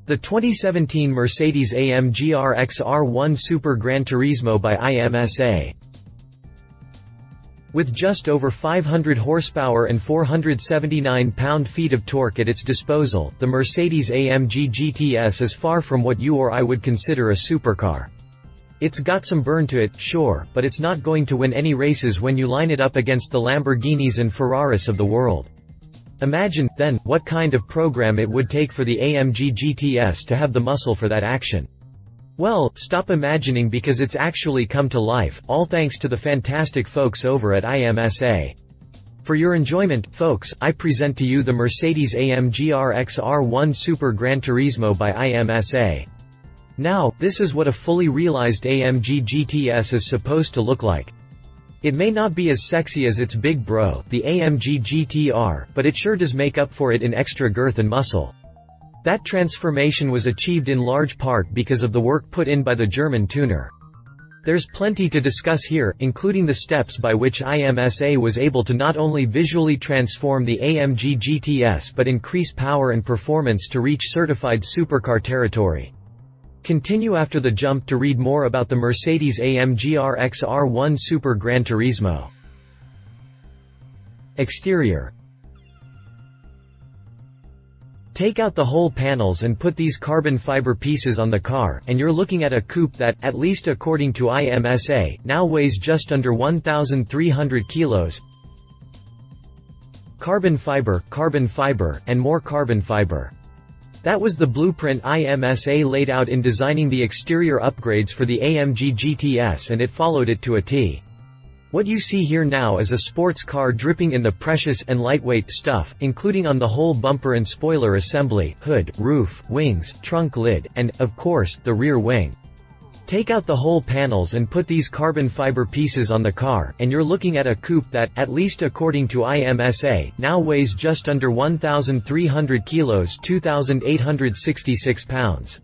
The 2017 Mercedes-AMG RXR Super Gran Turismo by IMSA. With just over 500 horsepower and 479 pound-feet of torque at its disposal, the Mercedes-AMG GT S is far from what you or I would consider a supercar. It's got some burn to it, sure, but it's not going to win any races when you line it up against the Lamborghinis and Ferraris of the world. Imagine, then, what kind of program it would take for the AMG GT S to have the muscle for that action. Well, stop imagining because it's actually come to life, all thanks to the fantastic folks over at IMSA. For your enjoyment, folks, I present to you the Mercedes-AMG RXR Super Gran Turismo by IMSA. Now, this is what a fully realized AMG GT S is supposed to look like. It may not be as sexy as its big bro, the AMG GT R, but it sure does make up for it in extra girth and muscle. That transformation was achieved in large part because of the work put in by the German tuner. There's plenty to discuss here, including the steps by which IMSA was able to not only visually transform the AMG GT S but increase power and performance to reach certified supercar territory. Continue after the jump to read more about the Mercedes-AMG RXR Super Gran Turismo. Exterior. Take out the whole panels and put these carbon fiber pieces on the car, and you're looking at a coupe that, at least according to IMSA, now weighs just under 1,300 kilos. Carbon fiber, and more carbon fiber. That was the blueprint IMSA laid out in designing the exterior upgrades for the AMG GT S, and it followed it to a T. What you see here now is a sports car dripping in the precious and lightweight stuff, including on the whole bumper and spoiler assembly, hood, roof, wings, trunk lid, and, of course, the rear wing. Take out the whole panels and put these carbon fiber pieces on the car, and you're looking at a coupe that, at least according to IMSA, now weighs just under 1,300 kilos, 2,866 pounds.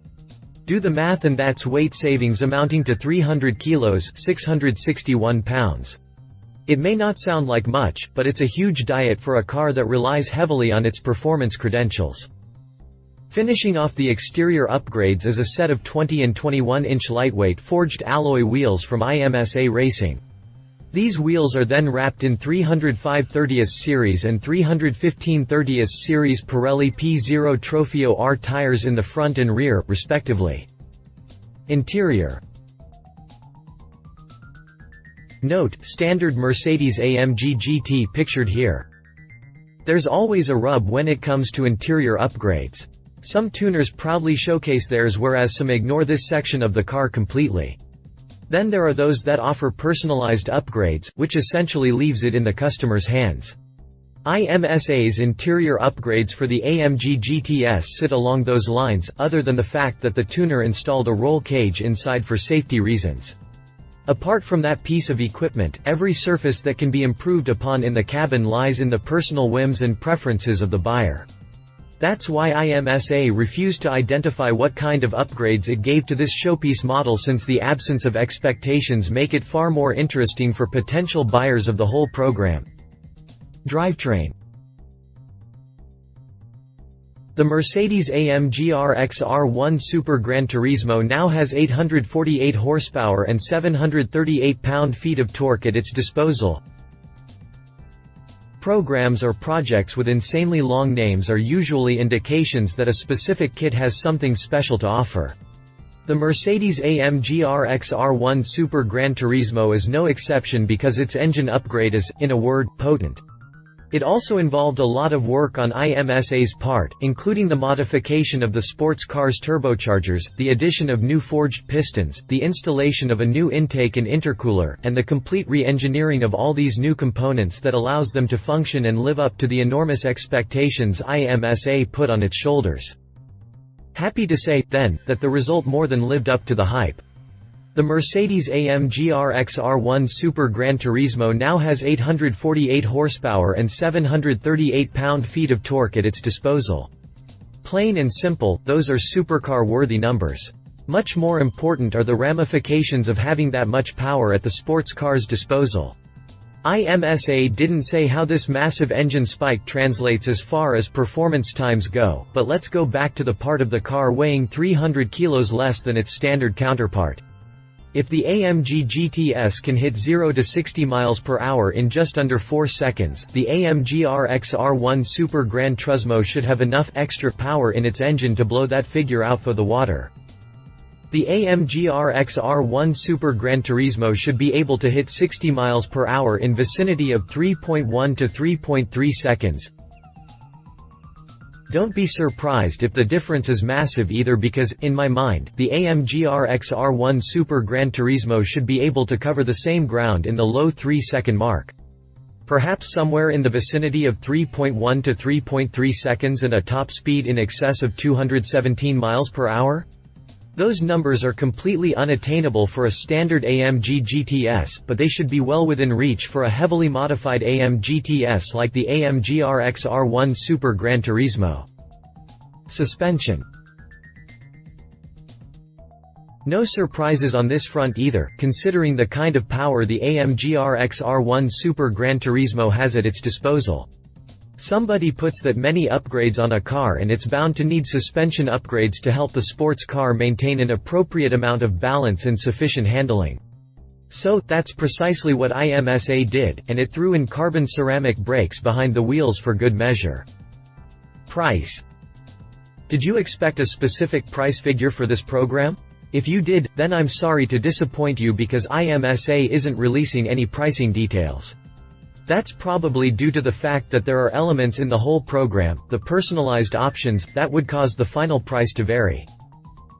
Do the math, and that's weight savings amounting to 300 kilos, 661 pounds. It may not sound like much, but it's a huge diet for a car that relies heavily on its performance credentials. Finishing off the exterior upgrades is a set of 20 and 21-inch lightweight forged alloy wheels from IMSA Racing. These wheels are then wrapped in 305 30th Series and 315 30th Series Pirelli P0 Trofeo R tires in the front and rear, respectively. Interior. Note, standard Mercedes-AMG GT pictured here. There's always a rub when it comes to interior upgrades. Some tuners proudly showcase theirs, whereas some ignore this section of the car completely. Then there are those that offer personalized upgrades, which essentially leaves it in the customer's hands. IMSA's interior upgrades for the AMG GT S sit along those lines, other than the fact that the tuner installed a roll cage inside for safety reasons. Apart from that piece of equipment, every surface that can be improved upon in the cabin lies in the personal whims and preferences of the buyer. That's why IMSA refused to identify what kind of upgrades it gave to this showpiece model, since the absence of expectations make it far more interesting for potential buyers of the whole program. Drivetrain. The Mercedes-AMG RXR Super Gran Turismo now has 848 horsepower and 738 pound-feet of torque at its disposal. Programs or projects with insanely long names are usually indications that a specific kit has something special to offer. The Mercedes-AMG RXR Super Gran Turismo is no exception because its engine upgrade is, in a word, potent. It also involved a lot of work on IMSA's part, including the modification of the sports car's turbochargers, the addition of new forged pistons, the installation of a new intake and intercooler, and the complete re-engineering of all these new components that allows them to function and live up to the enormous expectations IMSA put on its shoulders. Happy to say, then, that the result more than lived up to the hype. The Mercedes-AMG RXR Super Gran Turismo now has 848 horsepower and 738 pound-feet of torque at its disposal. Plain and simple, those are supercar-worthy numbers. Much more important are the ramifications of having that much power at the sports car's disposal. IMSA didn't say how this massive engine spike translates as far as performance times go, but let's go back to the part of the car weighing 300 kilos less than its standard counterpart. If the AMG GT S can hit 0 to 60 miles per hour in just under 4 seconds, the AMG RXR1 Super Gran Turismo should have enough extra power in its engine to blow that figure out for the water. The AMG RXR1 Super Gran Turismo should be able to hit 60 miles per hour in vicinity of 3.1 to 3.3 seconds. Don't be surprised if the difference is massive either, because, in my mind, the AMG RXR1 Super Gran Turismo should be able to cover the same ground in the low 3-second mark. Perhaps somewhere in the vicinity of 3.1 to 3.3 seconds and a top speed in excess of 217 miles per hour? Those numbers are completely unattainable for a standard AMG GT S, but they should be well within reach for a heavily modified AMG GT S like the AMG RXR1 Super Gran Turismo. Suspension. No surprises on this front either, considering the kind of power the AMG RXR1 Super Gran Turismo has at its disposal. Somebody puts that many upgrades on a car and it's bound to need suspension upgrades to help the sports car maintain an appropriate amount of balance and sufficient handling. So, that's precisely what IMSA did, and it threw in carbon ceramic brakes behind the wheels for good measure. Price. Did you expect a specific price figure for this program? If you did, then I'm sorry to disappoint you, because IMSA isn't releasing any pricing details. That's probably due to the fact that there are elements in the whole program, the personalized options, that would cause the final price to vary.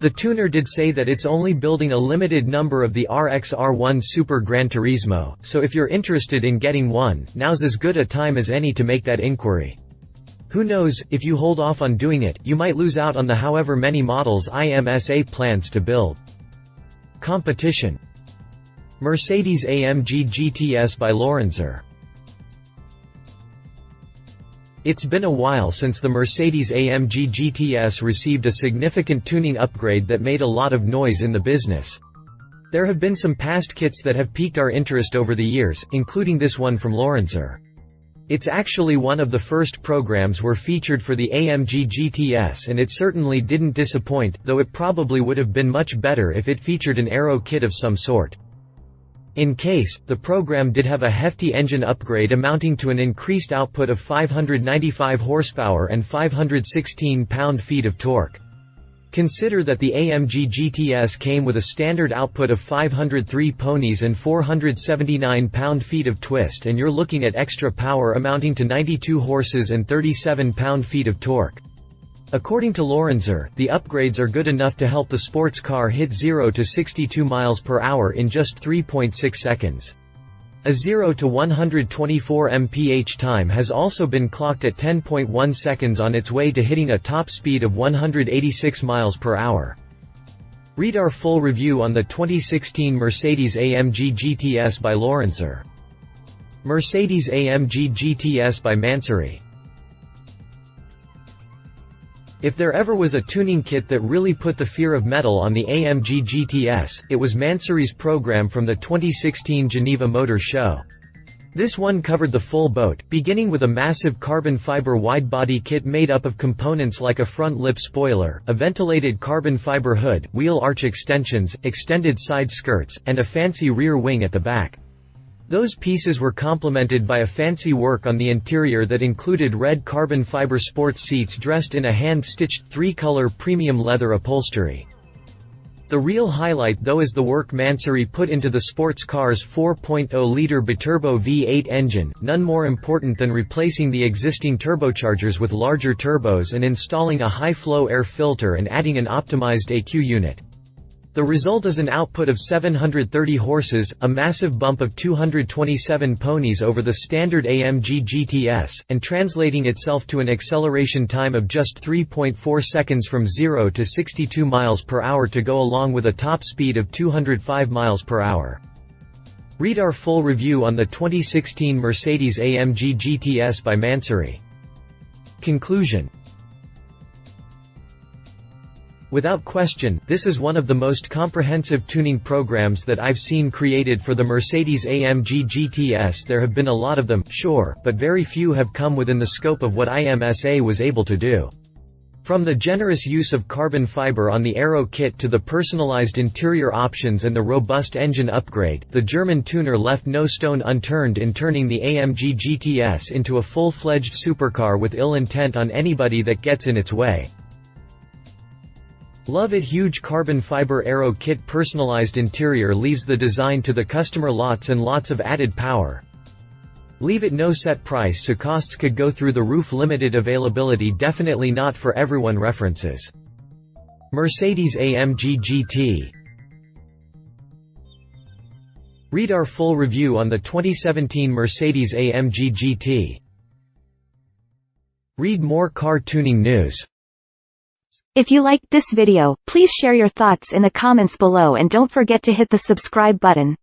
The tuner did say that it's only building a limited number of the RXR1 Super Gran Turismo, so if you're interested in getting one, now's as good a time as any to make that inquiry. Who knows, if you hold off on doing it, you might lose out on the however many models IMSA plans to build. Competition. Mercedes-AMG GT S by Lorenzer. It's been a while since the Mercedes-AMG GT S received a significant tuning upgrade that made a lot of noise in the business. There have been some past kits that have piqued our interest over the years, including this one from Lorenzer. It's actually one of the first programs were featured for the AMG GT S, and it certainly didn't disappoint, though it probably would have been much better if it featured an aero kit of some sort. In case, the program did have a hefty engine upgrade amounting to an increased output of 595 horsepower and 516 pound-feet of torque. Consider that the AMG GT S came with a standard output of 503 ponies and 479 pound-feet of twist, and you're looking at extra power amounting to 92 horses and 37 pound-feet of torque. According to Lorenzer, the upgrades are good enough to help the sports car hit 0 to 62 miles per hour in just 3.6 seconds. A 0 to 124 mph time has also been clocked at 10.1 seconds on its way to hitting a top speed of 186 miles per hour. Read our full review on the 2016 Mercedes-AMG GT S by Lorenzer. Mercedes-AMG GT S by Mansory. If there ever was a tuning kit that really put the fear of metal on the AMG GT S, it was Mansory's program from the 2016 Geneva Motor Show. This one covered the full boat, beginning with a massive carbon fiber wide-body kit made up of components like a front lip spoiler, a ventilated carbon fiber hood, wheel arch extensions, extended side skirts, and a fancy rear wing at the back. Those pieces were complemented by a fancy work on the interior that included red carbon fiber sports seats dressed in a hand-stitched, 3-color premium leather upholstery. The real highlight though is the work Mansory put into the sports car's 4.0-liter biturbo V8 engine, none more important than replacing the existing turbochargers with larger turbos and installing a high-flow air filter and adding an optimized AQ unit. The result is an output of 730 horses, a massive bump of 227 ponies over the standard AMG GT S, and translating itself to an acceleration time of just 3.4 seconds from 0 to 62 miles per hour to go along with a top speed of 205 miles per hour. Read our full review on the 2016 Mercedes-AMG GT S by Mansory. Conclusion. Without question, this is one of the most comprehensive tuning programs that I've seen created for the Mercedes-AMG GT S. There have been a lot of them, sure, but very few have come within the scope of what IMSA was able to do. From the generous use of carbon fiber on the aero kit to the personalized interior options and the robust engine upgrade, the German tuner left no stone unturned in turning the AMG GT S into a full-fledged supercar with ill intent on anybody that gets in its way. Love it. Huge carbon fiber aero kit personalized interior leaves the design to the customer. Lots and lots of added power. Leave it no set price so costs could go through the roof. Limited availability definitely not for everyone. References: Mercedes-AMG GT. Read our full review on the 2017 Mercedes-AMG GT. Read more car tuning news. If you liked this video, please share your thoughts in the comments below and don't forget to hit the subscribe button.